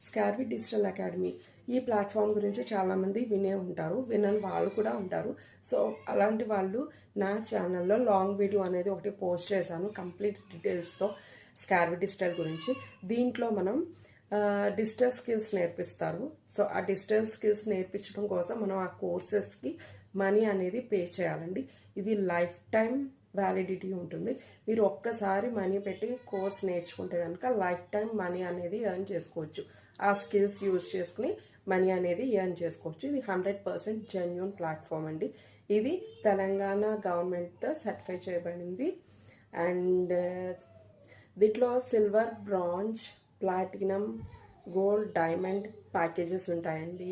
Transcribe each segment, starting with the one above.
స్కార్వి digital academy ఈ platform గురించి చాలామంది వినే ఉంటారు, వినని వాళ్ళు కూడా ఉంటారు. సో అలాంటి వాళ్ళు నా ఛానల్లో లాంగ్ వీడియో అనేది ఒకటి పోస్ట్ చేశాను కంప్లీట్ డీటెయిల్స్తో స్కార్వి డిజిటల్ గురించి. దీంట్లో మనం డిజిటల్ స్కిల్స్ నేర్పిస్తారు. సో ఆ డిజిటల్ స్కిల్స్ నేర్పించడం కోసం మనం ఆ కోర్సెస్కి మనీ అనేది పే చేయాలండి. ఇది లైఫ్ టైం వ్యాలిడిటీ ఉంటుంది. మీరు ఒక్కసారి మనీ పెట్టి కోర్స్ నేర్చుకుంటే కనుక లైఫ్ టైం మనీ అనేది ఎర్న్ చేసుకోవచ్చు. ఆ స్కిల్స్ యూజ్ చేసుకుని మనీ అనేది ఎర్న్ చేసుకోవచ్చు. ఇది 100% జెన్యూన్ ప్లాట్ఫామ్ అండి. ఇది తెలంగాణ గవర్నమెంట్తో సర్టిఫై చేయబడింది. అండ్ దీంట్లో silver, bronze, platinum, gold, diamond packages ఉంటాయండి.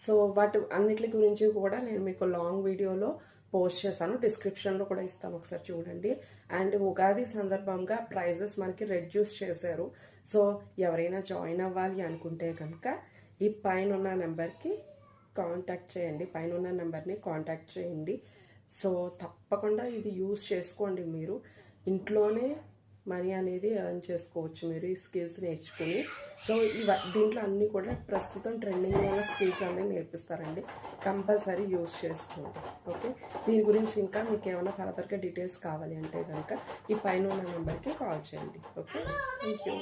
సో వాటి అన్నిటి గురించి కూడా నేను మీకు లాంగ్ వీడియోలో పోస్ట్ చేశాను, డిస్క్రిప్షన్లో కూడా ఇస్తాను, ఒకసారి చూడండి. అండ్ ఉగాది సందర్భంగా ప్రైజెస్ మనకి రెడ్యూస్ చేశారు. సో ఎవరైనా జాయిన్ అవ్వాలి అనుకుంటే కనుక ఈ పైన ఉన్న నెంబర్కి కాంటాక్ట్ చేయండి, పైన ఉన్న నెంబర్ని కాంటాక్ట్ చేయండి. సో తప్పకుండా ఇది యూజ్ చేసుకోండి. మీరు ఇంట్లోనే మనీ అనేది ఎర్న్ చేసుకోవచ్చు మీరు ఈ స్కిల్స్ నేర్చుకుని. సో దీంట్లో అన్నీ కూడా ప్రస్తుతం ట్రెండింగ్ ఉన్న స్కిల్స్ అన్నీ నేర్పిస్తారండి. కంపల్సరీ యూజ్ చేసుకోండి. ఓకే, దీని గురించి ఇంకా మీకు ఏమైనా ఫర్దర్గా డీటెయిల్స్ కావాలి అంటే కనుక ఈ పైన ఉన్న నెంబర్కి కాల్ చేయండి. Okay, thank you.